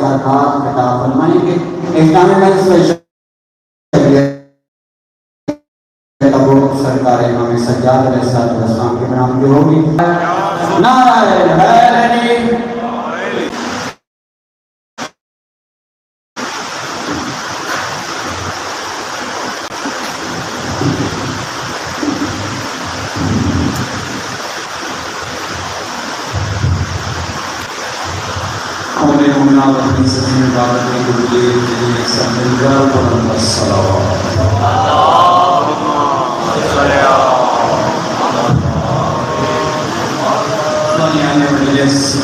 برکات عطا فرمائیں گے. اسلامی مجلس ابو سرکار امام سجاد علیہ السلام کے نام جو ہوگی. نعرہ حیدری. اپنی سچی عبادت کے لیے سب مل کر بلند الصلوات.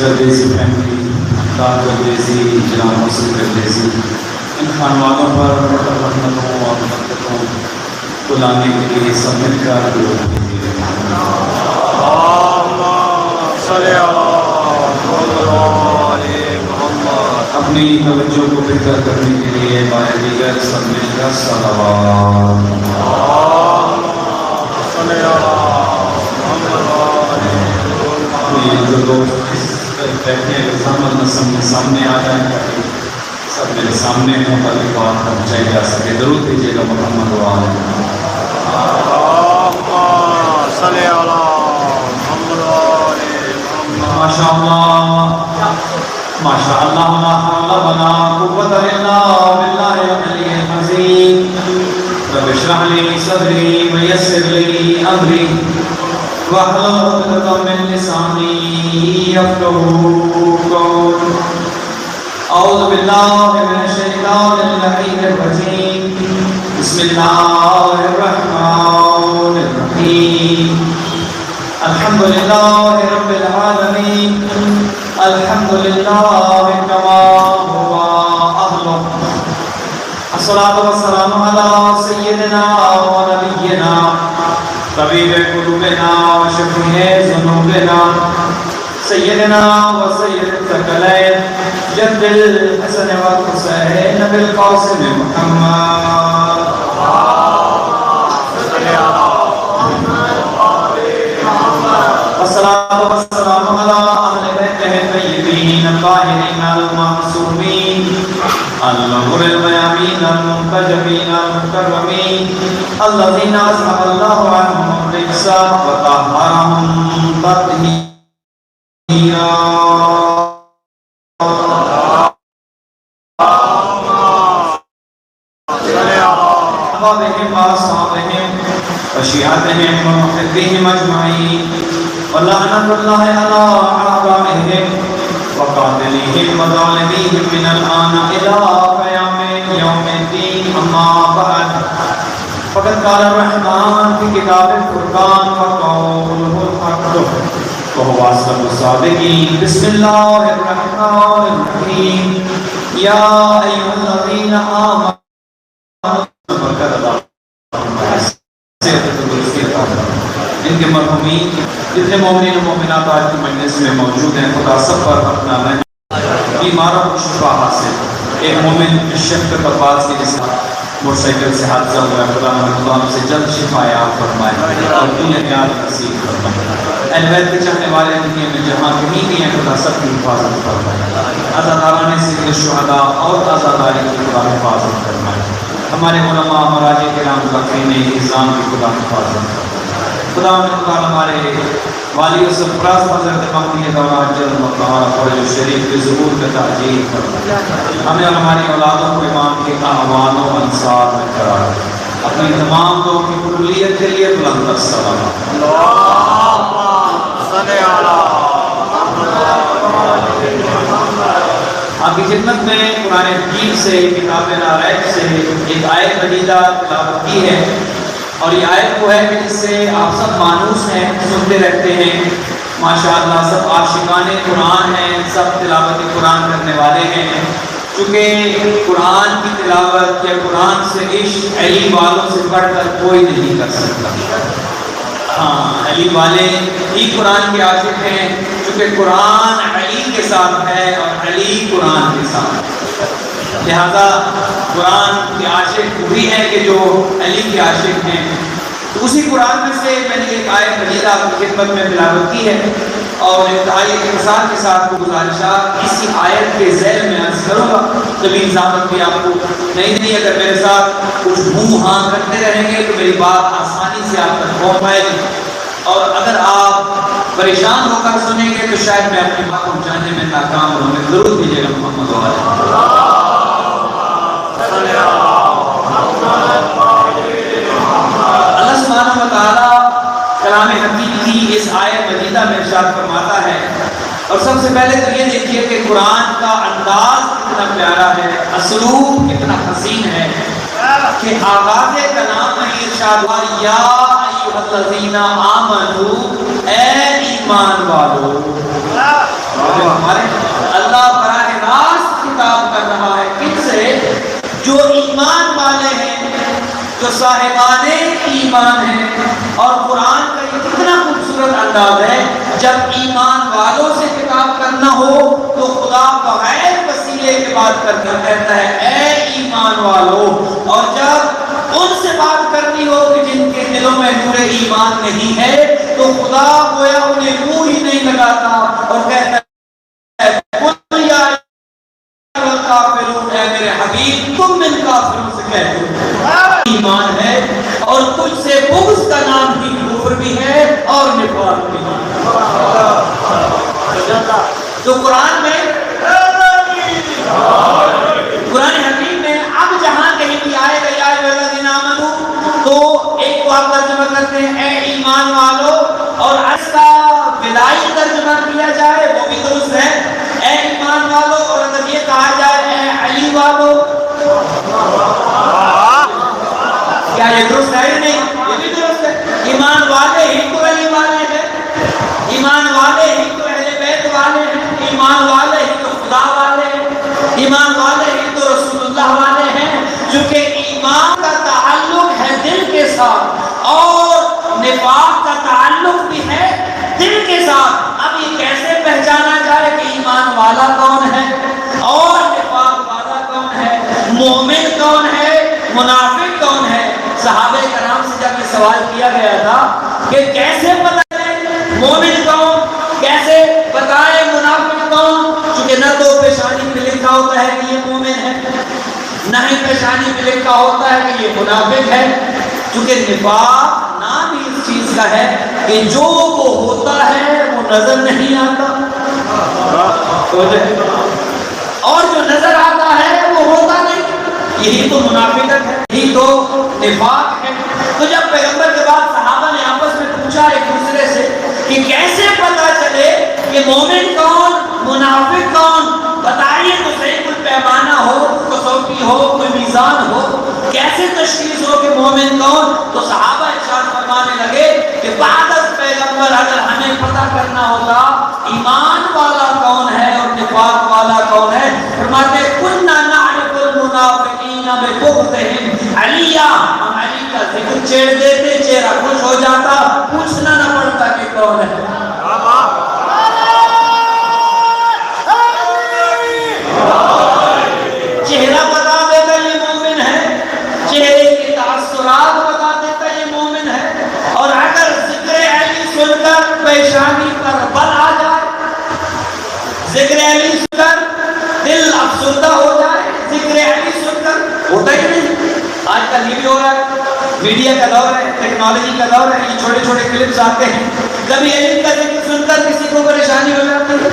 گردیسی فیملی، دار گردیسی، جناب محسن گردیسی، ان خانوادوں پر رحمتوں اور برکتوں کو لانے کے لیے سب مل کر اپنی توجہ کو بہتر کرنے کے لیے بائے دیگر سب مل کر صلوات. جو دوست بیٹھے رضامند سامنے آ جائیں تاکہ سب میرے سامنے مختلف بات پہنچائی جا سکے. ضرور دیجیے گا محمد ماشاء اللہ ماشاء اللہ لا حول ولا قوة الا باللہ العلی العظیم. رب اشرح لي صدری ویسر لي امری واحلل عقدۃ من لسانی یفقهوا قولی. اعوذ باللہ من الشیطان اللعین الرجیم. بسم اللہ الرحمن الرحیم. الحمدللہ رب العالمین. الحمدللہ کما هو اہلہ. الصلاۃ والسلام علی سیدنا و نبینا طبیب قلوبنا و شفیع ذنوبنا سیدنا و سید الثقلین جد الحسن والحسین بالقاسم محمد. الصلاۃ والسلام علی اہل بیتہ الطیبین الطاہرین المعصومین الغر المیامین المنتجبین المکرمین الذین اذهب اللہ عنہم الرجس وطہرہم تطہیرا. احبابہم واصحابہم وشیعتہم ومحبہم اجمعین ولعنۃ اللہ علی اعدائہم وقاتلہم وظالمہم من الآن الی قیام یوم الدین. اما بعد فقد قال الرحمن فی کتاب الفرقان وقولہ الحق وهو اصدق الصادقین. بسم اللہ الرحمن الرحیم. یا ایھا الذین آمنوا ان کے مرحومین جتنے مومنین و مومنات آج کی مجلس میں موجود ہیں خدا سب پر اپنا رحم بیماروں کو شفا حاصل. ایک مومن شفت پر باز کی جس موٹر سائیکل سے حادثہ ہوا ہے خدا اللہ سے جلد شفا یاب فرمائے اور دنیا یاد نصیب فرمائے. اہل بیت کے چاہنے والے دنیا میں جہاں کہیں بھی ہیں خدا سب کی حفاظت فرمائے. عزاداران سید الشہداء اور عزاداری کی خدا حفاظت فرمائے. ہمارے علماء مراجع کرام ذاکرین نظام کی خدا حفاظت فرمائے. خدا ہمارے والی و سرفراز حضرت مہدی دوران جلد مطلع فرج شریف کے ظہور کا تعجیل فرمائے. ہمیں اور ہماری اولادوں کو امام کے اعوان و انصار میں قرار دے. اپنی تمام لوگوں کی قبولیت کے لیے بلند الصلوات. آپ کی خدمت میں قرآن حکیم سے کتاب نارائب سے ایک آیت مجیدہ تلاوت کی ہے اور یہ آیت وہ ہے کہ جس سے آپ سب مانوس ہیں سنتے رہتے ہیں. ماشاءاللہ سب عاشقان قرآن ہیں, سب تلاوت قرآن کرنے والے ہیں. چونکہ قرآن کی تلاوت یا قرآن سے عشق علی والوں سے بڑھ کر کوئی نہیں کر سکتا. ہاں علی والے ہی قرآن کے عاشق ہیں چونکہ قرآن علی کے ساتھ ہے اور علی قرآن کے ساتھ. لہذا قرآن کے عاشق وہی ہیں کہ جو علی کے عاشق ہیں. تو اسی قرآن میں سے میں نے ایک آیت مجیدہ آپ کی خدمت میں تلاوت کی ہے اور انتہائی اختصار کے ساتھ گزارشات اسی آیت کے ذیل میں عرض کروں کبھی ضابط بھی آپ کو نہیں اگر میرے ساتھ کچھ منہ ہاں کرتے رہیں گے تو میری بات آسانی سے آپ تک پہنچ پائے گی، اور اگر آپ پریشان ہو کر سنیں گے تو شاید میں اپنی بات پہنچانے میں ناکام رہوں گا۔ ضرور دیجیے گا محمد اللہ سبحانہ و تعالیٰ کلام حکیم کی اس آیت مجیدہ میں ارشاد فرماتا ہے، اور سب سے پہلے تو یہ دیکھیے کہ قرآن کا انداز کتنا پیارا ہے، اسلوب کتنا حسین ہے کہ آغاز کلام میں ارشاد ہوا یا ایھا الذین آمنوا، اے ایمان والو۔ ہمارے اللہ براہ راست خطاب کر رہا ہے کن سے؟ جو ایمان والے ہیں، جو صاحبان ایمان ہیں۔ اور قرآن کا یہ کتنا خوبصورت انداز ہے، جب ایمان والوں سے خطاب کرنا ہو تو خدا بغیر وسیلے کے بات کرتا کہتا ہے اے ایمان والو، اور جب ان سے بات کرنی ہو کہ جن کے دلوں میں نور ایمان نہیں ہے تو خدا گویا انہیں منہ ہی نہیں لگاتا اور کہتا ہے قل یا ایھا الکافرون، اے میرے حبیب تم ان کافروں سے کہہ دو ایمان ہے، اور تجھ سے بغض کا نام ہی کفر بھی ہے اور نفاق بھی ہے۔ تو قرآن میں قرآن حکیم میں اب جہاں کہیں بھی آئے گا یا ایھا الذین آمنوا تو ایک کو آپ ترجمہ کرتے ہیں اے ایمان والو، اور اس کا بلائی ترجمہ کیا جائے وہ بھی درست ہے اے ایمان والو، اور اگر یہ کہا جائے اے علی والو، کیا یہ درست ہے؟ نہیں، یہ بھی درست ہے۔ ایمان والے ہی تو علی والے ہیں، ایمان والے ہی تو اہل بیت والے ہیں، ایمان والے ہی تو خدا والے ہیں، ایمان والے ہی تو رسول اللہ والے ہیں، چونکہ ایمان کا تعلق ہے دل کے ساتھ اور نفاق کا تعلق بھی ہے دل کے ساتھ۔ اب یہ کیسے پہچانا جائے کہ ایمان والا کون ہے اور نفاق والا کون ہے، مومن کون ہے، منافق کون ہے؟ صحابہ کرام سے جب یہ سوال کیا گیا تھا کہ کیسے پتہ چلے مومن کون، کیسے بتائے منافق کون، چونکہ نہ تو پیشانی پہ لکھا ہوتا ہے کہ یہ مومن ہے، نہ ہی پیشانی پہ لکھا ہوتا ہے کہ یہ منافق ہے، چونکہ نفاق نام ہی اس چیز کا ہے کہ جو وہ ہوتا ہے وہ نظر نہیں آتا، اور جو نظر آتا ہے وہ ہوتا نہیں، یہی تو منافقت ہے، یہی تو نفاق ہے۔ تو جب پیغمبر کے بعد صحابہ نے آپس میں پوچھا ایک دوسرے سے کہ کیسے پتا چلے کہ مومن کون منافق کون، بتائیے تو صحیح، کوئی پیمانہ ہو، کسوٹی ہو، کوئی میزان ہو، کیسے تشخیص ہو کہ مومن کون؟ تو صحابہ ارشاد فرمانے لگے کہ بعد از پیغمبر اگر ہمیں پتہ کرنا ہوتا ایمان والا کون ہے اور نفاق والا کون ہے، فرماتے کنا نعرف المنافقین ببغضهم علیہ، ہم علی کا ذکر چھیڑ دیتے، چہرہ خوش ہو جاتا، پوچھنا نہ پڑتا کہ کون ہے۔ چہرہ بتا دیتا یہ مومن ہے، چہرے کے تاثرات بتا دیتا یہ مومن ہے، اور اگر ذکر علی سن کر پیشانی پر بل آ جائے، ذکر علی سن کر دل افسردہ ہو جائے، ذکر علی سن کر ہوتا ہی نہیں۔ آج کل یہ بھی ہو رہا ہے، میڈیا کا دور ہے، ٹیکنالوجی کا دور ہے، یہ چھوٹے چھوٹے کلپس آتے ہیں، کبھی علی کا ذکر سن کر کسی کو پریشانی ہو جاتی ہے،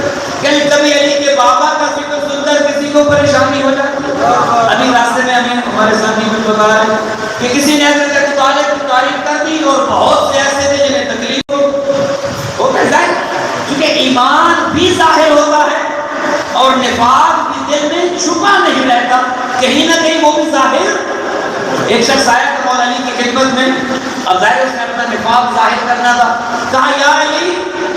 کبھی علی کے بابا کا ذکر سن کر کسی کو پریشانی ہو جاتی ہے۔ ابھی راستے میں ہمیں ہمارے ساتھی کچھ بتا رہے ہیں کہ کسی نے حضرت ابو طالب کی تعریف کر دی اور بہت سے ایسے تھے جنہیں تکلیف ہو ظاہر، کیونکہ ایمان بھی ظاہر ہوتا ہے اور نفاق بھی دل میں چھپا نہیں رہتا، کہیں نہ کہیں وہ بھی ظاہر۔ ایک شخص آیا تھا مولا علی کی خدمت میں، اب ظاہر اس نے اپنا نفاق ظاہر کرنا تھا، کہا یا علی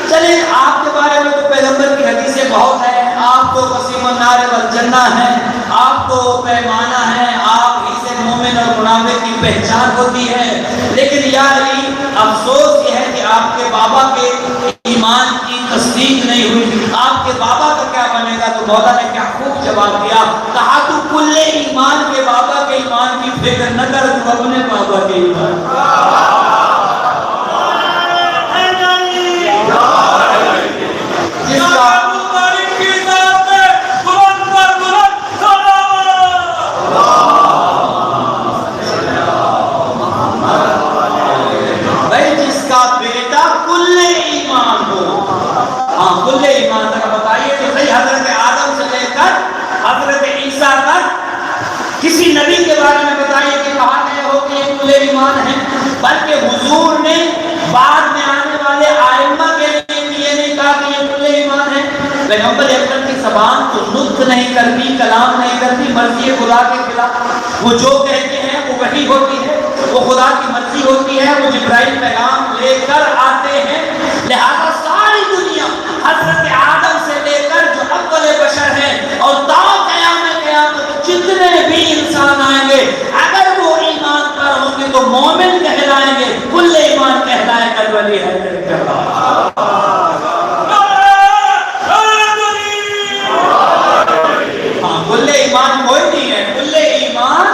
چلیں آپ کے بارے میں تو پیغمبر کی حدیثیں بہت ہیں، آپ تو قسیم النار والجنہ ہیں، آپ تو پیمانہ ہیں، آپ ہی سے مومن اور منافق کی پہچان ہوتی ہے، لیکن یا علی افسوس یہ ہے کہ آپ کے بابا کے ایمان کی تصدیق نہیں ہوئی، آپ کے بابا کا کیا بنے گا؟ تو مولا نے کیا خوب جواب دیا، کہا تو کل ایمان کے بابا کے ایمان کی فکر نہ کر، تو اپنے بابا کے ایمان جس کا حضرت عیسیٰ تک کسی نبی کے بارے میں بتائیے کہ کہا گیا ہو کہ یہ کل ایمان ہے، بلکہ حضور نے بعد میں آنے والے آئمہ کے لیے بھی یہ نہیں کہا کہ یہ کل ایمان ہے۔ پیغمبر اکرم کی زبان تو نطق نہیں کرتی، کلام نہیں کرتی مرضی خدا کے خلاف، وہ جو کہتے ہیں وہ وحی ہوتی ہے، وہ خدا کی مرضی ہوتی ہے، وہ جبرائیل پیغام لے کر آتے ہیں۔ لہذا ساری دنیا حضرت آدم سے لے کر جو اول بشر ہیں اور تا قیامت جتنے بھی انسان آئیں گے اگر وہ ایمان پر ہوں گے تو مومن کہلائیں گے، کل ایمان کہلائے کر ولی ہے۔ کل ایمان کوئی نہیں ہے، کل ایمان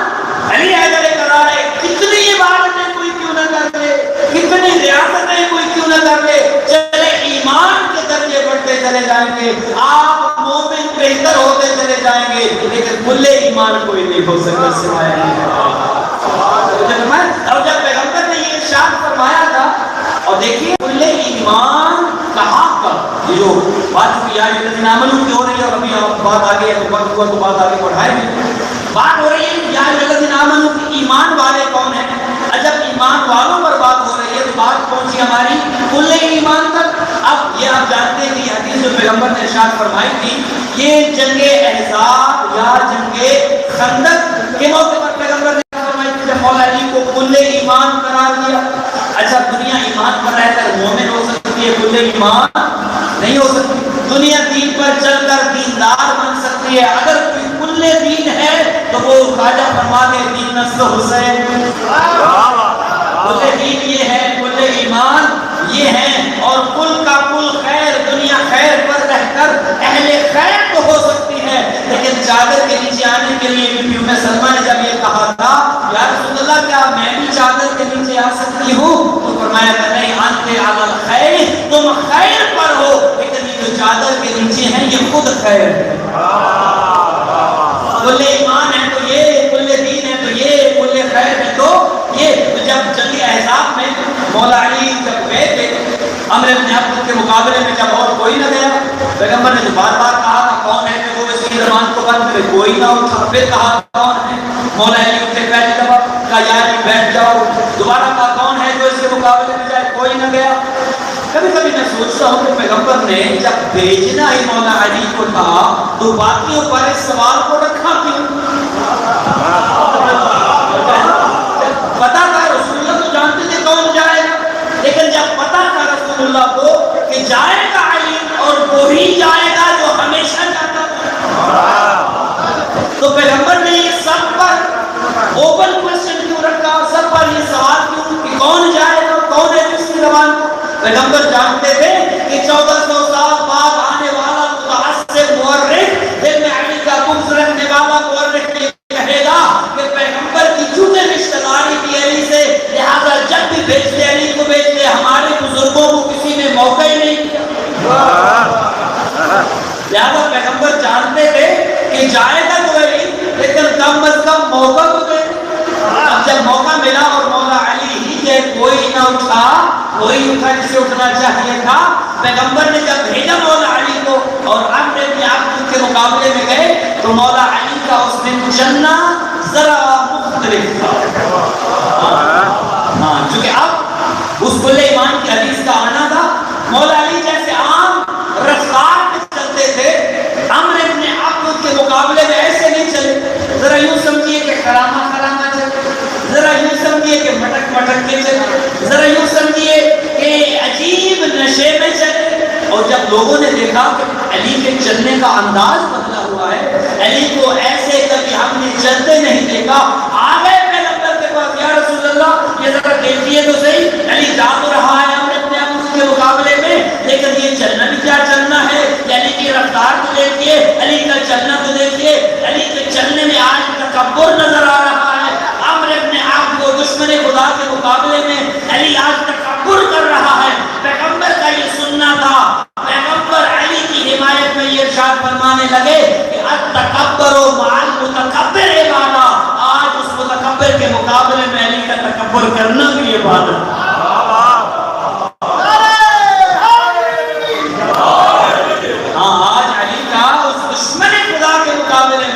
علی حیدر کرا رہے کتنی عبادتیں کوئی کیوں نہ کر لے، کتنی ریاستیں کوئی کیوں نہ کر لے، چلے ایمان کے درجے بڑھتے چلے جائیں گے، آپ مومن بہتر ہوتے چلے جائیں گے، لیکن کل ایمان کوئی نہیں ہو سکتا سوائے اور جب پیغمبر نے یہ ارشاد فرمایا تھا، اور دیکھیے کل ایمان کہاں کا یہ جو بات کی آج الذین آمنوا کی ہو رہی ہے، اور ابھی بات آگے ہے تو وقت ہوا تو بات آگے بڑھائیں گے، بات ہو رہی ہے یا الذین آمنوا کی ایمان والے کون ہیں؟ جب ایمان والوں پر بات ہو رہی ہے تو بات پہنچی ہماری کل ایمان تک۔ اب یہ آپ جانتے ہیں کہ یہ حدیث جو پیغمبر نے ارشاد فرمائی تھی یہ جنگ احزاب یا جنگ خندق کے موقع پر پیغمبر نے فرمائی تھی، جب مولا علی کو کل ایمان قرار دیا۔ اچھا دنیا ایمان پر رہ کر مومن ہو سکتی ہے، کل ایمان نہیں ہو سکتی۔ دنیا دین پر چل کر دیندار بن سکتی ہے، اگر کوئی کل دین ہے تو وہ خواجہ فرما دے دین نسل حسین۔ کل دین یہ ہے، کل ایمان یہ ہے، اور کل کا کل خیر، دنیا خیر پر رہ کر اہل خیر تو ہو سکتی ہے، لیکن چادر کے نیچے آنے کے لیے بی بی ام سلمہ نے جب یہ کہا تھا یا رسول اللہ کیا میں بھی چادر کے نیچے آ سکتی ہوں، تو فرمایا کہ نہیں، انت علی الخیر، تم خیر پر ہو، لیکن یہ جو چادر کے نیچے ہیں یہ خود خیر ہے۔ کل ایمان ہے تو یہ، کل دین ہے تو یہ، کل خیر ہے تو یہ۔ جب جنگ احزاب میں مولا علی جب گئے تھے عمرو بن عبد کے مقابلے میں، جب اور کوئی نہ گیا، پیغمبر نے جو بار بار کہا تھا کون ہے کہ وہ اس کی زبان کو بند کرے، کوئی نہ اٹھا، پھر کہا کون ہے، مولا علی اٹھے پہلی دفعہ کہا یا علی بیٹھ جاؤ، دوبارہ کہا کون ہے جو اس کے مقابلے میں جائے، کوئی نہ گیا۔ کبھی کبھی میں سوچتا ہوں کہ پیغمبر نے جب بھیجنا ہی مولا علی کو تھا تو باقیوں پر اس سوال کو رکھا کیوں؟ پتا تھا رسول اللہ تو جانتے تھے کون جائے گا، لیکن جب پتا تھا رسول اللہ کو کہ جائے گا علی اور وہی جائے گا جو ہمیشہ جاتا تو پیغمبر نے یہ سب پر اوپن کوسچن کیوں رکھا، سب پر یہ سوال کیوں کہ کون جائے گا، کون ہے جس کی زبان کو؟ پیغمبر جانتے تھے کہ 1400 سال بعد آنے والا متعصب مورخ، دل میں علی کا بغض رکھنے والا مورخ کہے گا کہ پیغمبر کی چونکہ رشتہ داری تھی علی سے، لہذا جب بھی بھیجتے علی کو بھیجتے، ہمارے بزرگوں کو کسی نے موقع ہی نہیں دیا۔ لہذا پیغمبر جانتے تھے کہ جائے گا تو علی، لیکن کم از کم موقع تو دے۔ اب جب موقع ملا اور مولا علی ہی کہ کوئی نہ اٹھا، کوئی اٹھا جسے اٹھنا چاہیے تھا، پیغمبر نے جب بھیجا مولا علی کو اور عمرو بن عبد کے مقابلے میں گئے تو مولا علی کا اس دن چلنا ذرا مختلف تھا۔ چونکہ اب اس کل ایمان کی حدیث کا آنا تھا، مولا علی جیسے عام رفتار میں چلتے تھے، عمرو بن عبد کے مقابلے میں ایسے نہیں چلے، ذرا یوں سمجھیے کہ خرامہ خرامہ چلے، ذرا یوں سمجھیے کہ مٹک مٹک کے چلے، ذرا یوں سمجھیے کہ عجیب نشے میں چلے۔ اور جب لوگوں نے دیکھا کہ علی کے چلنے کا انداز بدلا ہوا ہے، علی کو ایسے کبھی ہم نے چلتے نہیں دیکھا، آ گئے پیغمبر کے پاس، یا رسول اللہ یہ ذرا دیکھیے تو صحیح، علی جا تو رہا ہے ہم نے اپنے آپ کے مقابلے میں، لیکن یہ چلنا بھی کیا چلنا ہے، علی کی رفتار تو دیکھیے، علی کا چلنا تو دیکھیے، علی کے چلنے میں آج تکبر نظر آ رہا ہے۔ عمرو بن عبد کو دشمن خدا کے مقابلے میں علی آج تکبر کر رہا ہے۔ پیغمبر کا یہ سننا تھا، پیغمبر علی کی حمایت میں یہ ارشاد فرمانے لگے کہ التکبر مع المتکبر عبادت، آج اس متکبر کے مقابلے میں علی کا تکبر کرنا بھی عبادت۔ آج علی کا اس دشمن خدا کے مقابلے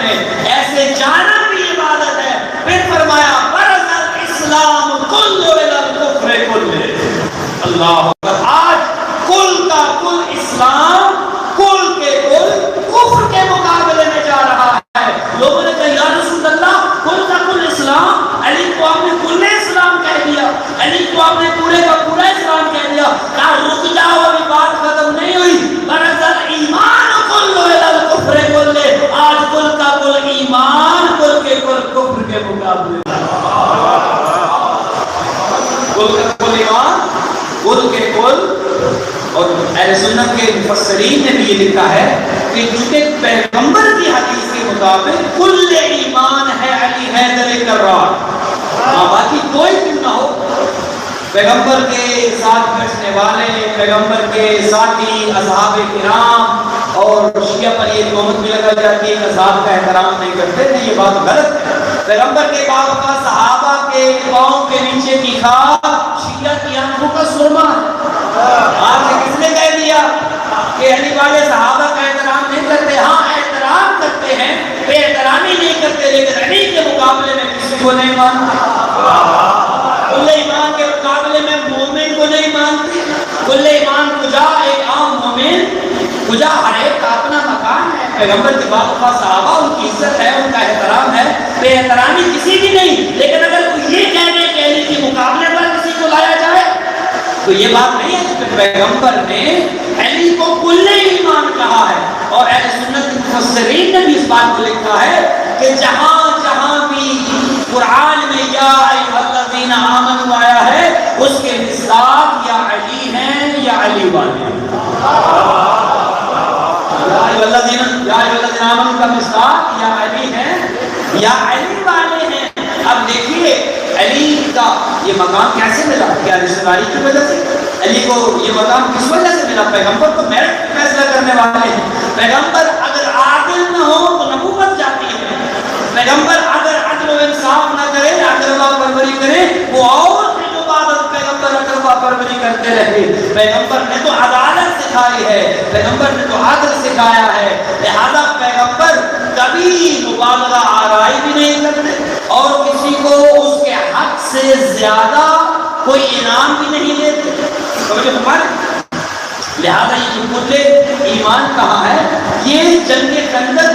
اللہ اکبر. آج کل کا کل اسلام کل کے کل کفر کے مقابلے میں جا رہا ہے. لوگوں نے کہا یا رسول اللہ کل کا کل اسلام، علی کو آپ نے کل اسلام کہہ دیا، علی کو آپ نے پورے کا پورا اسلام کہہ دیا. کہا رک جاؤ، ابھی بات ختم نہیں ہوئی. برزل ایمان کل الکفر کل، آج کل کا کل ایمان کل کے کل کفر کے مقابلے میں. کل کا کل ایمان کل کے کل. اور اہل سنت کے مفسرین نے بھی یہ لکھا ہے کہ چونکہ پیغمبر کی حدیث کے مطابق کل ایمان ہے علی حیدر کرار، باقی کوئی کیوں نہ ہو، پیغمبر کے ساتھ بیٹھنے والے، پیغمبر کے ساتھی، اصحاب کرام، اور شیعہ پر یہ تہمت بھی لگائی جاتی ہے کہ اصحاب کا احترام نہیں کرتے. نہیں، یہ بات غلط ہے. پیغمبر کے بعد کا صحابہ کے پاؤں کے نیچے کی خاک شیعہ کی آنکھوں کا سرما ہے. آپ نے کس نے کہہ دیا کہ علی والے صحابہ کا احترام نہیں کرتے؟ ہاں احترام کرتے ہیں، بے احترامی نہیں کرتے، لیکن علی کے مقابلے میں کسی کو نہیں مانتے. کل ایمان کے مقابلے میں مومن کو نہیں مانتے. کل ایمان کجا ایک عام مومن کجا، ہر ایک کا اپنا مقام ہے. پیغمبر کے بعد کا صحابہ ان کی عزت ہے، ان کا احترام ہے، بے احترامی کسی کی نہیں. لیکن اگر یہ کہنے کہ علی کے مقابلے پر کسی کو لایا جائے تو یہ بات نہیں ہے، کہ پیغمبر نے علی کو کل ایمان کہا ہے. اور اہل سنت مفسرین نے بھی اس بات کو لکھا ہے کہ جہاں جہاں بھی قرآن میں یا ایھا الذین آمنوا آیا ہے، اس کے مصداق یا علی ہیں یا علی والے ہیں. یا ایھا الذین آمنوا کا مصداق یا علی ہیں یا علی والے ہیں. اب دیکھیے علی کا یہ مقام کیسے ملا؟ کیا رشتہ داری کی وجہ سے؟ علی کو یہ مقام کس وجہ سے ملا؟ پیغمبر تو میرٹ پہ فیصلہ کرنے والے ہیں. پیغمبر اگر عادل نہ ہو تو نبوت جاتی ہے. پیغمبر اگر عدل و انصاف نہ کرے، اقربا پروری کرے، وہ اور دن و بعد پیغمبر اقربا پروری کرتے رہے. پیغمبر نے تو عدالت سکھائی ہے، پیغمبر نے تو عدل سکھایا ہے. لہذا پیغمبر کبھی مبالغہ آرائی بھی نہیں کرتے اور کسی کو اس کے حق سے زیادہ کوئی انعام بھی نہیں دیتے. لہذا یہ جو کل ایمان کہاں ہے، یہ جنگ خندق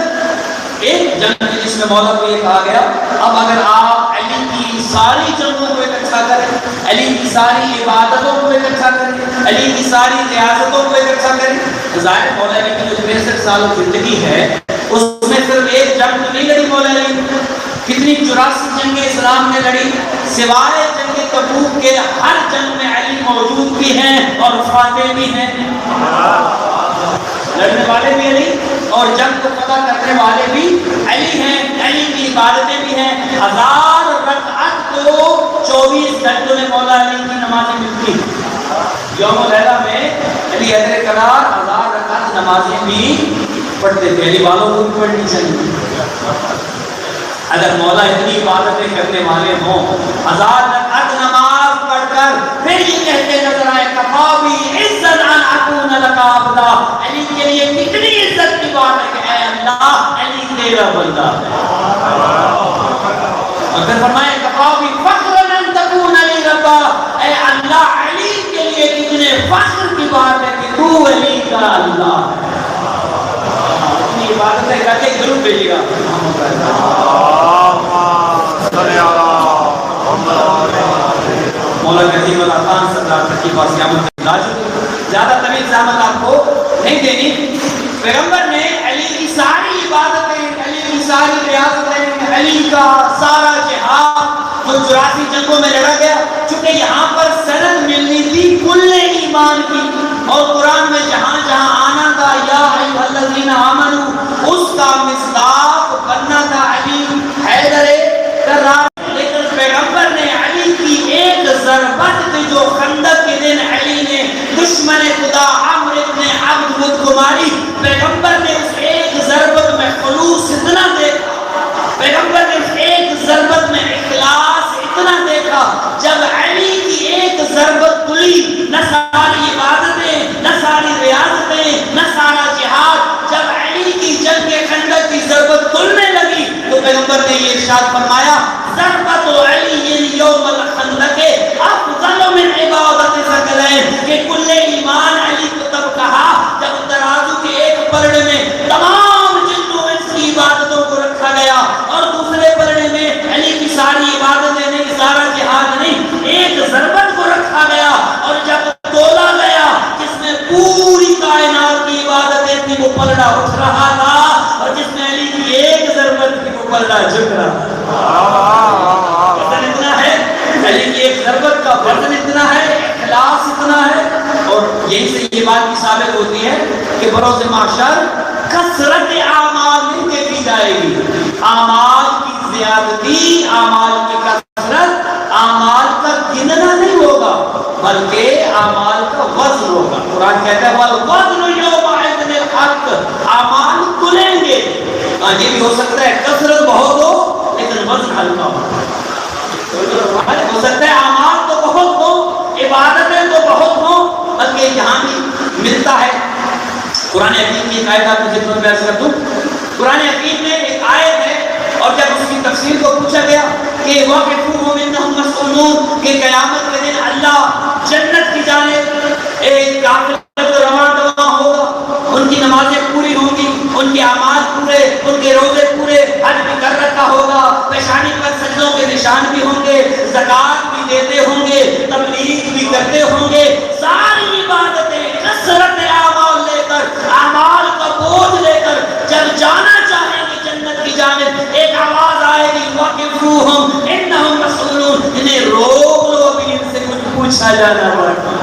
ایک جنگ ہے جس میں مولا کو یہ کہا گیا اب اگر آپ علی کی ساری جنگوں کو اکٹھا کریں، علی کی ساری عبادتوں کو اکٹھا کریں، علی کی ساری ریاستوں کو اکٹھا کریں، ظاہر مولا علی کی جو 63 سال زندگی ہے اس میں صرف ایک جنگ تو نہیں لڑی مولا علی. کتنی 84 جنگیں اسلام نے لڑی، سوائے جنگ تبوک کے ہر جنگ میں علی موجود بھی ہیں اور فاتح بھی ہیں. لڑنے والے بھی علی اور جنگ کو فتح کرنے والے بھی علی ہیں. علی کی عبادتیں بھی ہیں. 1000 رکعت کو 24 گھنٹوں میں مولا علی کی نمازیں ملتی ہیں. یوم لیلہ میں علی حیدر کرار 1000 رکعت نمازیں بھی پڑھتے تھے. علی والوں کو بھی پڑھنی چاہیے. اگر مولا اتنی عبادتیں کرنے والے ہوں، 1000 رکعت نماز پڑھ کر پھر یہ کہتے نظر آئے کفابی عزت ان اکون لک عبدا، علی کے لیے کتنی عزت کی بات ہے کہ اے اللہ علی تیرا بندہ ہے. اور پھر فرمائے کفابی فخر ان تکون علی ربا، اے اللہ علی کے لیے کتنے فخر کی بات ہے کہ تو علی کا اللہ ہے. اپنی عبادتیں کر کے ضرور بھیجیے گا. مولا قدیم الارکان صدر کی پاس زیادہ طویل زحمت آپ کو نہیں دینی. پیغمبر نے علی کی ساری عبادتیں، علی کی ساری ریاستیں، علی کا سارا جہاد جو 84 جنگوں میں لڑا گیا، چونکہ یہاں پر سند ملنی تھی کل ایمان کی، اور قرآن میں جہاں جہاں آنا تھا یا ایھا الذین آمنوا اس کا مصداق بننا تھا علی حیدر کرار. لیکن پیغمبر نے علی کی ایک ضربت کی، جو خندق کے دن علی نے دشمن خدا عمرو بن عبد کو ماری، پیغمبر نے اس ایک ضربت میں خلوص اتنا دیکھا، پیغمبر نے اس ایک ضربت میں اخلاص اتنا دیکھا. جب علی کی ایک ضربت کلی، نہ ساری عبادتیں، نہ ساری ریاستیں، نہ سارا جہاد، جب علی کی جنگ خندق کی ضربت کھلنے لگی تو پیغمبر نے یہ ارشاد فرمایا ضربت علی یوم الخندق افضل من عبادت ثقلین ہیں کہ کل ایمان علی کو تب کہا جب ترازو کے ایک پلڑے میں تمام جن و انس کی عبادتوں کو رکھا گیا اور دوسرے پلڑے میں علی کی ساری عبادتیں نہیں، سارا جہاد نہیں، ایک ضربت کو رکھا گیا اور جب تولا گیا جس میں پوری کائنات کی عبادتیں تھی وہ پلڑا اٹھ رہا تھا اور جس میں علی کی ایک ضربت تھی وہ پلڑا جھک رہا تھا۔ وزن اتنا ہے، علی کی ایک ضربت کا وزن اتنا ہے، اخلاص اتنا ہے، اور یہی سے یہ بات بھی ثابت ہوتی ہے کہ بروز محشر کثرت اعمال دیکھی جائے گی، اعمال کی زیادتی، اعمال کی کثرت، اعمال کا گننا نہیں ہوگا بلکہ اعمال کا وزن ہوگا۔ قرآن کہتا ہے وَالْوَزْنُ يَوْمَئِذٍ الْحَقُّ، اعمال تلیں گے۔ یہ بھی ہو سکتا ہے کثرت بہت ہو لیکن وزن ہلکا ہو سکتا ہے اعمال تو بہت ہو، عبادتیں تو بہت ہوں، بلکہ یہاں بھی ملتا ہے۔ قرآن حکیم کی ایک آیت آپ مجھے میں عرض کر دوں، قرآن حکیم میں ایک آیت ہے اور جب اس کی تفسیر کو پوچھا گیا کہ واقفوہم انہم مسئولون کہ قیامت کے دن اللہ جنت کی جانب ایک قافلہ رواں ہوگا، ان کی نمازیں پوری ہوں گی، ان کے اعمال پورے، ان کے روزے پورے، حج بھی کر رکھا ہوگا، پیشانی پر سجدوں کے نشان بھی ہوں گے، زکوٰۃ بھی دیتے ہوں گے، تبلیغ بھی کرتے ہوں گے، ساری عبادتیں کثرت اعمال لے کر، اعمال کا بوجھ لے کر جب جانا چاہیں گے جنت کی جانب، ایک آواز آئے گی وَقِفُوهُمْ إِنَّهُمْ مَسْئُولُونَ، انہیں روک لو، ابھی ان سے کچھ پوچھا جانا باقی۔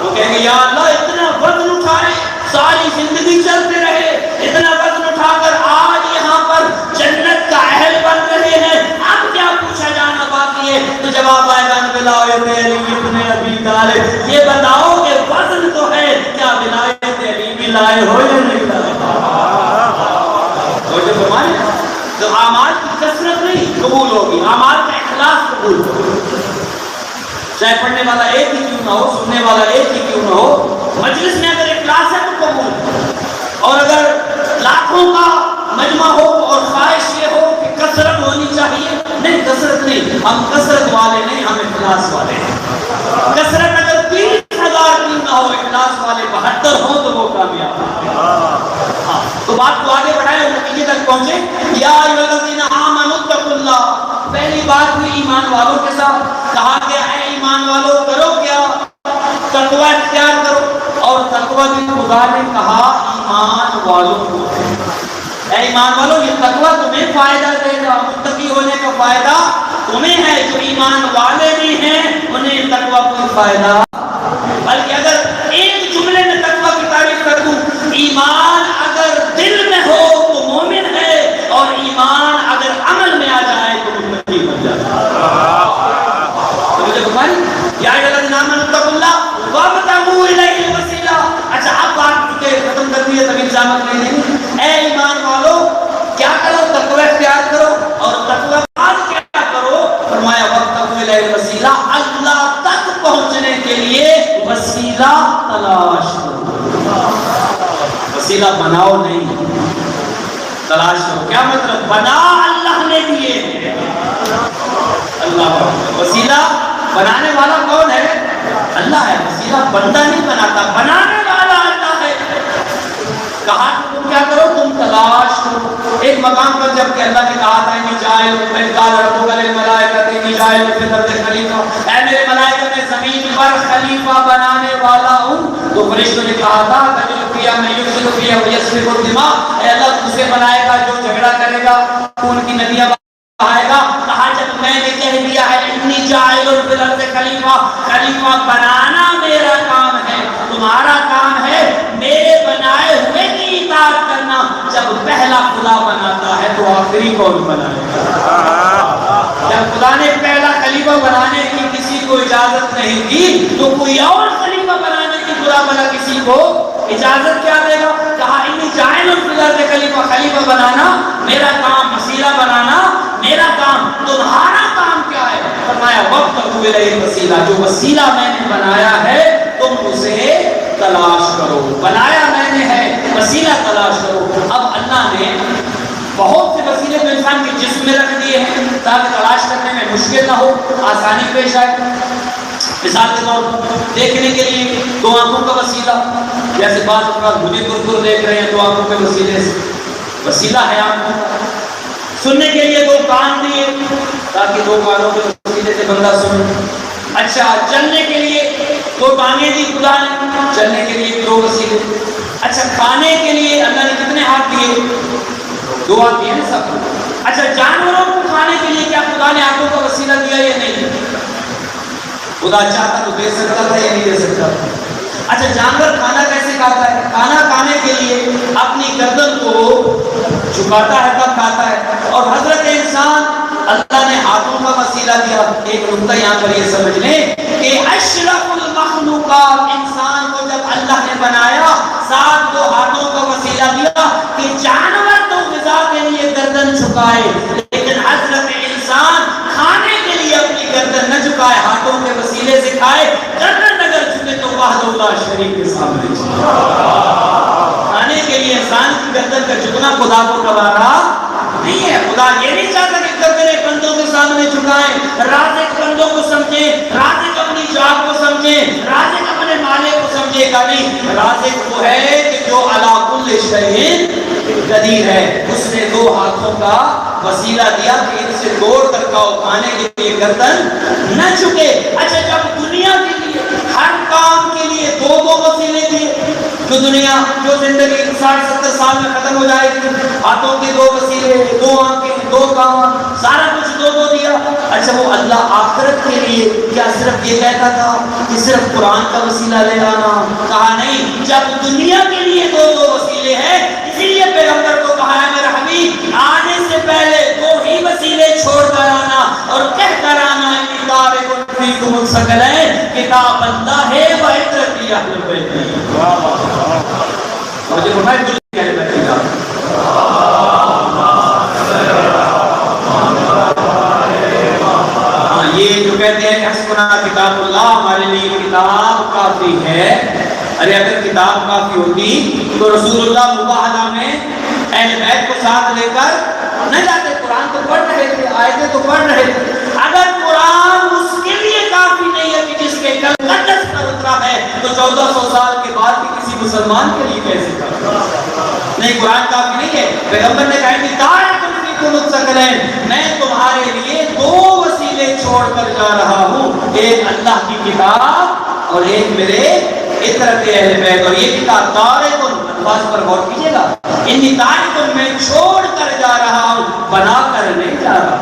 وہ کہیں گے یا اللہ اتنا وزن اٹھائے، ساری زندگی چلتے رہے، اتنا وزن اٹھا کر آج یہاں پر جنت کا اہل بن رہے ہیں، اب کیا پوچھا جانا باقی ہے؟ تو جواب آئے گا بلایت علی ابن ابی طالب، یہ بتاؤ کہ وزن تو ہے، کیا بلایت علی بھی لائے ہو یا نہیں لائے؟ تو جو فرمائے تو اعمال کی کثرت نہیں قبول ہوگی، اعمال کا اخلاص قبول ہوگی۔ چاہے پڑھنے والا ایک ہی کیوں نہ ہو، سننے والا ایک ہی کیوں نہ ہو، مجلس میں اگر اخلاص ہے تو قبول، اور اگر لاکھوں کا مجمع ہو اور خواہش یہ ہو کہ کثرت ہونی چاہیے، نہیں کثرت نہیں، ہم کثرت والے نہیں، ہم اخلاص والے ہیں۔ کثرت اگر 30,000 کی نہ ہو، اخلاص والے 72 ہوں تو وہ کامیاب ہیں۔ تو بات کو آگے بڑھائے اور نتیجے تک پہنچے، یا ایھا الذین آمنوا اتقوا اللہ، پہلی بات ہوئی ایمان والوں کے ساتھ، کہا گیا اے ایمان والوں کرو کیا؟ تقوی اختیار کرو، اور تقوی بھی خدا نے کہا ایمان والوں کو، اے ایمان والوں یہ تقوی تمہیں فائدہ دے گا، متقی ہونے کا فائدہ تمہیں ہے، جو ایمان والے بھی ہیں انہیں تقوی کوئی فائدہ، بلکہ اگر ایک جملے میں تقوی کی تعریف کر دوں، ایمان اگر دل میں ہو تو مومن ہے، اور ایمان اگر عمل میں آ جائے تو متقی بن جاتا ہے۔ تو مجھے بتائیں یا ایھا الذین آمنوا اتقوا اللہ وابتغوا الیہ الوسیلہ، اچھا اب بات کے ختم کر دی ہے، تب الزامت نہیں دیں، اے ایمان والو کیا کرو؟ تقوی اختیار کرو، اور تقوی بعد کیا کرو؟ فرمایا وابتغوا الیہ الوسیلہ، اللہ تک پہنچنے کے لیے وسیلہ تلاش کرو، وسیلہ بناؤ نہیں تلاش کرو۔ کیا مطلب؟ بنا اللہ نے دیے ہیں، اللہ وسیلہ بنانے والا کون ہے؟ اللہ ہے، وسیلہ بندہ نہیں بناتا، بنانے والا اللہ ہے۔ کہا کہ تم کیا کرو؟ تم تلاش کرو۔ ایک مقام پر جب کہ اللہ نے کہا تھا انی جاعل من قال ربک للملائکۃ انی جاعل فی الارض خلیفہ، اے میرے ملائکہ میں زمین پر خلیفہ بنانے والا ہوں، تو فرشتوں نے کہا تھا تجعل فیہا من یفسد فیہا ویسفک الدماء، اے اللہ تجھ سے بنائے گا جو جھگڑا کرے گا، خون کی ندیاں بہائے گا۔ کہا جب میں نے کہہ دیا ہے انی جاعل فی الارض خلیفہ، خلیفہ بنانا میرا کام ہے، تمہارا کام ہے میرے بنائے ہوئے کی اطاعت کرنا۔ جب پہلا خدا بناتا ہے تو آخری کون بنائے گا؟ جب خدا نے پہلا خلیفہ بنانے کی کسی کو اجازت نہیں دی تو کوئی اور خلیفہ بنانے کی خدا بنا کسی کو اجازت کیا دے گا؟ کہا انی جاعل فی الارض خلیفہ، خلیفہ بنانا میرا کام، وسیلہ بنانا میرا کام، تمہارا کام کیا ہے؟ فرمایا وابتغوا الیہ الوسیلہ، جو وسیلہ میں نے بنایا ہے تم اسے تلاش کرو، بنایا میں نے ہے وسیلہ تلاش کرو۔ اب اللہ نے بہت سے وسیلے تو انسان کے جسم میں رکھ دیے ہیں تاکہ تلاش کرنے میں مشکل نہ ہو، آسانی پیش آئے۔ مثال کے طور پر دیکھنے کے لیے دو آنکھوں کا وسیلہ، جیسے بعض افراد مجھے دور دیکھ رہے ہیں دو آنکھوں کے وسیلے سے، وسیلہ ہے آنکھوں کا۔ سننے کے لیے دو کان دیے تاکہ دو کانوں کے وسیلے سے بندہ سنے۔ اچھا چلنے کے لیے دو ٹانگیں دی خدا نے، چلنے کے لیے دو وسیلے۔ اچھا کھانے کے لیے اللہ نے کتنے ہاتھ دیے؟ دو ہاتھ دیے نا سب۔ اچھا جانوروں کو کھانے کے لیے کیا خدا نے ہاتھوں کا وسیلہ دیا یا نہیں؟ خدا چاہتا تو دے سکتا تھا یا نہیں دے سکتا تھا؟ اچھا جانور کھانا کیسے کھاتا ہے؟ کھانا کھانے کے لیے اپنی گردن کو جھکاتا ہے تب کھاتا ہے، اور حضرت انسان اللہ نے ہاتھوں کا وسیلہ دیا۔ ایک نقطہ یہاں پر یہ سمجھ لیں کہ اشرف المخلوقات انسان کو جب اللہ نے بنایا ساتھ دو ہاتھوں کا وسیلہ دیا کہ جانور تو غذا کے لیے گردن جھکائے، لیکن حضرت انسان کھانے کے لیے اپنی گردن نہ جھکائے، ہاتھوں کے وسیلے سے کھائے۔ گردن اگر جھکے تو وحدہ اللہ شریک کے سامنے کھانے کے لیے انسان کی گردن کا جھکنا خدا کو گوارا نہیں ہے۔ خدا یہ نہیں چاہتا کہ گردنیں بندوں کے سامنے جھکائیں، رازق بندوں کو سمجھیں، رازق اپنی ذات کو سمجھیں، رازق اپنے مالک کو سمجھے گا نہیں۔ رازق وہ ہے کہ جو علی کل شیء قدیر ہے، اس نے دو ہاتھوں کا وسیلہ دیا کہ ان سے دوڑ کر کھاؤ، کھانے کے لیے گردن نہ جھکے۔ اچھا جب دنیا کے لیے ہر کام کے لیے دو دو وسیلے دیے، جو دنیا جو زندگی 60-70 سال میں ختم ہو جائے گی، ہاتھوں کے دو وسیلے، دو آنکھیں، دو کان، سارا کچھ دو دو دیا۔ اچھا وہ اللہ آخرت کے لیے کیا صرف یہ کہتا تھا کہ صرف قرآن کا وسیلہ لے آنا؟ کہا نہیں، جب دنیا کے لیے دو دو وسیلے ہیں، اسی لیے پیغمبر کو کہا ہے میرا حبیب آنے سے پہلے دو ہی وسیلے چھوڑ کر آنا اور کہہ کر آنا فیکم ثقلین، کتاب اللہ ہے و عترت اہل بیت۔ اور جو فرمایا دنیا کے لیے کتاب، یہ جو کہتے ہیں حسبنا کتاب اللہ، ہمارے لیے کتاب کافی ہے۔ ارے اگر کتاب کافی ہوتی تو رسول اللہ مباہدہ میں اہل بیت کو ساتھ لے کر نہ جاتے؟ قرآن تو پڑھ رہے تھے، آیتیں تو پڑھ رہے تھے۔ اگر قرآن اس کے لیے کافی نہیں ہے کہ جس کے مقدس پر اترا ہے، تو 1400 سال کے بعد بھی کسی مسلمان کے لیے کیسے کافی؟ نہیں، قرآن کافی نہیں ہے۔ پیغمبر نے کہا کہ دارکم فیکم ثقلین، میں تمہارے لیے دو وسیلے چھوڑ کر جا رہا ہوں، ایک اللہ کی کتاب اور ایک میرے عترت اہل بیت۔ اور یہ کتاب دارکم، الفاظ پر غور کیجیے گا، انی دارکم میں چھوڑ کر جا رہا ہوں، بنا کر نہیں جا رہا۔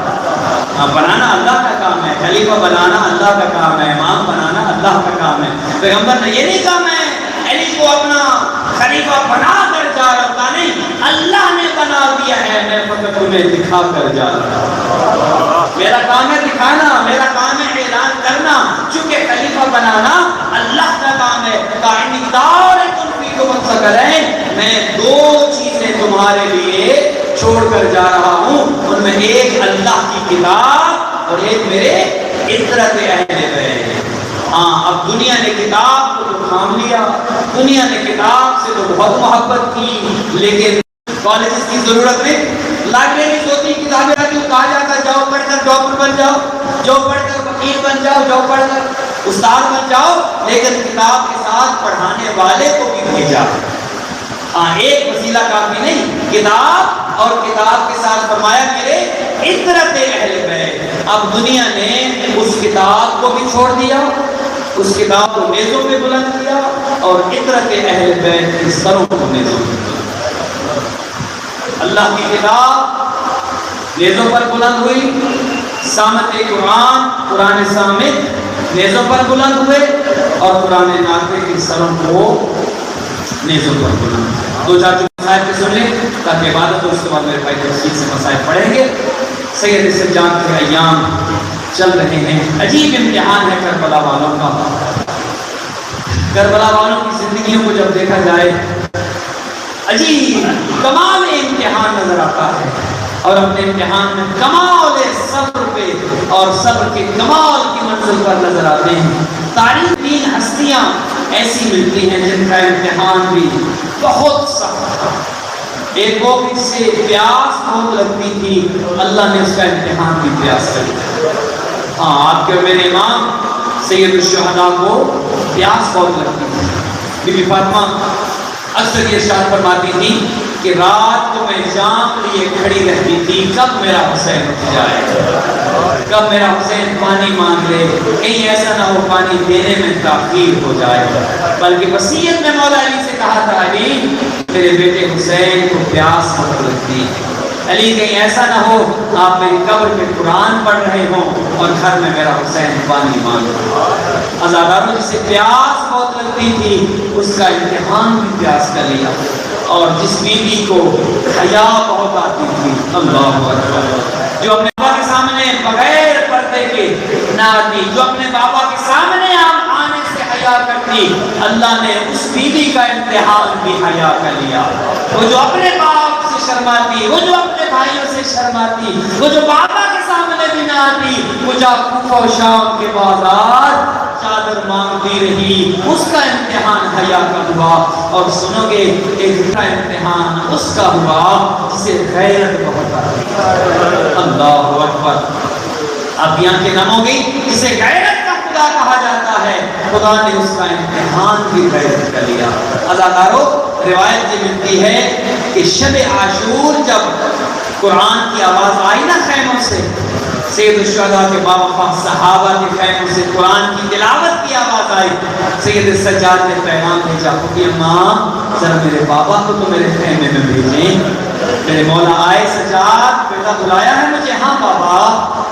بنانا اللہ کا کام ہے، خلیفہ بنانا اللہ کا کام ہے، امام بنانا اللہ کا کام ہے۔ پیغمبر نے یہ نہیں کہا میں علی کو اپنا خلیفہ بنا کر جا رہا، نہیں، اللہ نے بنا دیا ہے، میں فقط تمہیں دکھا کر جا رہا ہوں۔ میرا کام ہے دکھانا، میرا کام ہے اعلان کرنا، چونکہ خلیفہ بنانا اللہ کا کام ہے۔ کائنی دارکم فیکم ثقلین، میں دو چیزیں تمہارے لیے چھوڑ کر جا رہا ہوں، ان میں ایک اللہ کی کتاب اور ایک میرے عترت اہل بیت۔ ہاں اب دنیا نے کتاب کو تو تھام لیا، دنیا نے کتاب سے تو بہت محبت کی، لیکن کالجز کی ضرورت نہیں، لائبریری ہوتی کتابیں آتی، کہا جاتا جاؤ پڑھ کر ڈاکٹر بن جاؤ، جاؤ پڑھ کر وکیل بن جاؤ، جاؤ پڑھ کر استاد بن جاؤ، لیکن کتاب کے ساتھ پڑھانے والے کو بھی بھیجا۔ ہاں ایک وسیلہ کافی نہیں، کتاب اور کتاب کے ساتھ فرمایا میرے عترت اہل بیت۔ اب دنیا نے اس کتاب کو بھی چھوڑ دیا، اس کتاب کو نیزوں پہ بلند کیا، اور عترت اہل بیت کے سروں کو نیزوں پہ بلند کیا۔ اللہ کی کتاب نیزوں پر بلند ہوئی، سامت قرآن، قرآن سامت نیزوں پر بلند ہوئے، اور قرآن ناطق کے سروں کو نیزوں پر بلند۔ دو چار مسائل پہ سن لیں تاکہ عبادت ہو، اس کے بعد میرے بھائی تفصیل سے مسائل پڑھیں گے۔ سید سجاد کے ایام چل رہے ہیں، عجیب امتحان ہے کربلا والوں کا۔ کربلا والوں کی زندگیوں کو جب دیکھا جائے عجیب کمال امتحان نظر آتا ہے، اور اپنے امتحان میں کمال صبر پہ اور صبر کے کمال کی منزل پر نظر آتے ہیں۔ تاریخ تین ہستیاں ایسی ملتی ہیں جن کا امتحان بھی بہت سخت تھا۔ ایک وہ جس سے پیاس بہت لگتی تھی، اللہ نے اس کا امتحان بھی پیاس کر دیا۔ ہاں آپ کے میرے امام سید الشہداء کو پیاس بہت لگتی تھی. بی بی فاطمہ اکثر یہ ارشاد فرماتی تھی کہ رات کو میں جام لیے کھڑی رہتی تھی کب میرا حسین اٹھ جائے, کب میرا حسین پانی مانگ لے, کہیں ایسا نہ ہو پانی دینے میں تاخیر ہو جائے. بلکہ وصیت میں مولا علی سے کہا تھا, علی میرے بیٹے حسین کو پیاس بہت لگتی, علی کہیں ایسا نہ ہو آپ میری قبر پہ قرآن پڑھ رہے ہوں اور گھر میں میرا حسین پانی مانگ رہا ہو. عزاداروں جسے پیاس بہت لگتی تھی اس کا امتحان بھی پیاس کر لیا, اور جس بیوی کو حیا بہت آتی تھی, اللہ اکبر, جو اپنے بابا کے سامنے بغیر پردے کے نہ آتی, جو اپنے بابا کے سامنے آنے سے حیا کرتی, اللہ نے اس بیوی کا امتحان بھی حیا کر لیا. وہ جو اپنے باپ سے شرماتی, وہ جو اپنے بھائیوں سے شرماتی, وہ جو بابا کے سامنے بھی نہ آتی, وہ جا کوفہ و شام کے بازار چادر مانگتی رہی, اس کا امتحان حیا کا ہوا. اور سنو گے ایک کا امتحان اس کا ہوا جسے غیرت بہت آتی. اللہ اکبر, اب یہاں کے نام ہوگی جسے غیرت کا خدا کہا جاتا ہے, خدا نے اس کا امتحان بھی غیرت کر لیا. عزادارو روایت یہ ملتی ہے کہ شب عاشور جب قرآن کی آواز آئی نا خیموں سے, سید الشہداء کے باوفا صحابہ کے خیموں سے قرآن کی تلاوت کی آواز آئی, سید السجاد نے پیغام بھیجا کہ اماں ذرا میرے بابا کو تو میرے خیمے میں بھیجیں. میرے مولا آئے, سجاد بیٹا بلایا ہے مجھے. ہاں بابا,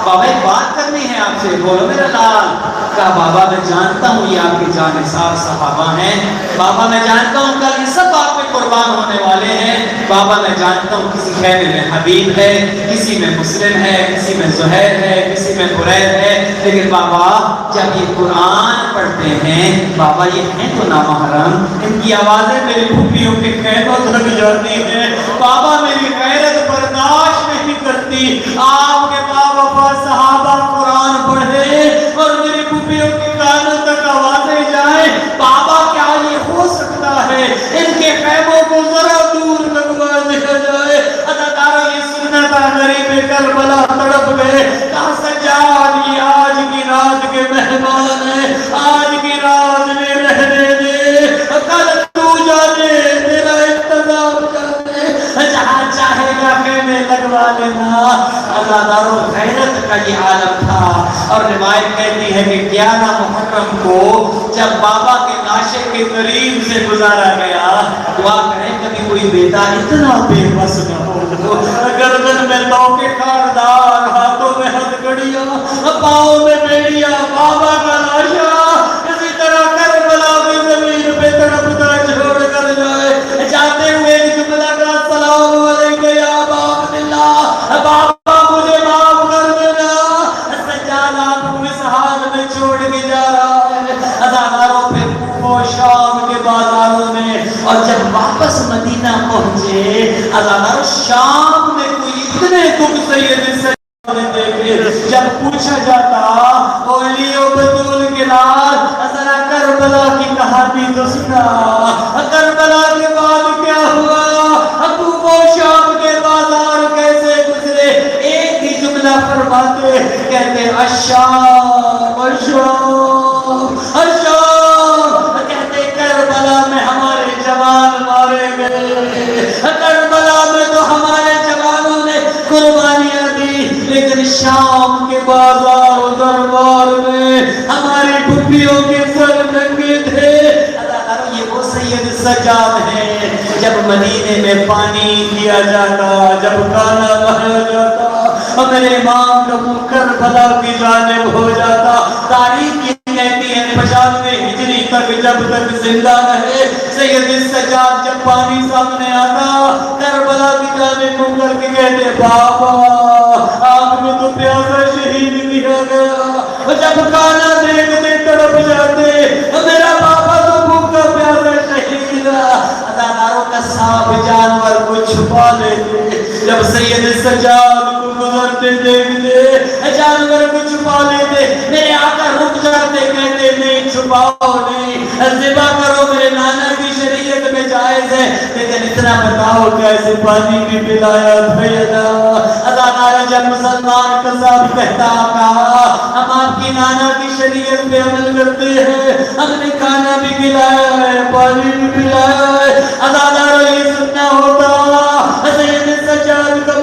بابا ایک بات کرنی ہے آپ سے. بولو میرا لال. کہا بابا میں جانتا ہوں یہ آپ کے جانثار صحابہ ہیں, بابا میں جانتا ہوں کل یہ سب آپ پہ قربان ہونے والے ہیں, بابا میں جانتا ہوں کسی خیمے میں حبیب ہے, کسی میں مسلم ہے, کسی میں زہیر ہے, کسی میں برید ہے, لیکن بابا جب یہ قرآن پڑھتے ہیں بابا یہ ہیں تو نامحرم, ان کی آوازیں میری پھوپھیوں کے خیموں تک جاتی ہیں, بابا میری غیرت برداشت نہیں کرتی. آپ کے باوفا صحابہ قرآن پڑھے اور میری پھوپھیوں کے کانوں تک آوازیں جائیں, بابا کیا یہ ہو سکتا ہے ان کے خیموں کو ذرا دور لگوا دیا جائے. عزادارو یہ سننا تھا, غریب کربلا تڑپ گئے. کہا سجاد یہ آج کی رات کے مہمان ہیں, آج کی رات میں رہنے دے, کل تو جانے تیرا انتظام جانے, جہاں چاہے گا خیمے لگوا لینا. عزادارو غیرت کا یہ عالم تھا. اور روایت کہتی ہے کہ 11 محرم کو جب بابا کے لاشے کے قریب سے گزارا گیا, دعا کریں کبھی کوئی بیٹا اتنا بے بس نہ ہو, گردن میں لو کے خاردار, ہاتھوں میں ہتھکڑیاں, پاؤں میں بیڑیاں, بابا کا لاشا اسی طرح کربلا کی زمین پہ تڑپتا چھوڑ کر جائے. جاتے ہوئے ایک جملہ کا السلام علیکم یا باب اللہ, بابا مجھے معاف کر دینا, سجاد آپ کو اس حال میں چھوڑ کے جا رہا ہے. عزاداروں پہ کوفہ و شام کے بازاروں میں, اور جب واپس مدینہ پہنچے عزاداروں شام میں کوئی اتنے دکھ سید السجاد نے دیکھے. جب پوچھا جاتا اولی و بطول کے لال ذرا کربلا کی کہانی تو سنا, کربلا کے بعد کیا ہوا, کوفہ و شام کے بازار کیسے گزرے, ایک ہی جملہ فرماتے, کہتے الشام الشام الشام, کہتے کربلا میں ہمارے جوان مارے گئے, کربلا میں تو ہمارے جوانوں نے قربانیاں دی, لیکن شام کے بازار و دربار میں ہماری پھوپھیوں کے سر ننگے تھے. یہ وہ سید سجاد ہیں جب مدینے میں پانی دیا جاتا, جب کھانا لایا جاتا, میرے امام کا منہ کربلا کی جانب ہو جاتا. تاریخ کہتی ہے 95 ہجری تک جب تک زندہ رہے سید السجاد جب پانی سامنے آتا کربلا کی جانب منہ کر کے کہتے بابا آپ کو تو پیاسا شہید کیا گیا, جب کھانا دیکھتے تڑپ جاتے, میرا بابا تو بھوکا پیاسا شہید. عزاداروں کا سانپ جانور کو چھپا لیتے, جب سید السجاد کو گزرتے دیکھتے جانور کو چھپا لیتے. میرے آقا رک جاتے, کہتے نہیں چھپاؤ نہیں, ذبح کرو, میرے نانا کی شریعت میں جائز ہے, لیکن اتنا بتاؤ کیسے پانی بھی پلایا تھا. عزادار جب مسلمان قصاب کہتا کہا ہم آپ کی نانا کی شریعت پہ عمل کرتے ہیں، ہم نے کھانا بھی کھلایا ہے، پانی بھی پلایا ہے، عزاداروں یہ سننا ہوتا سید سجاد کا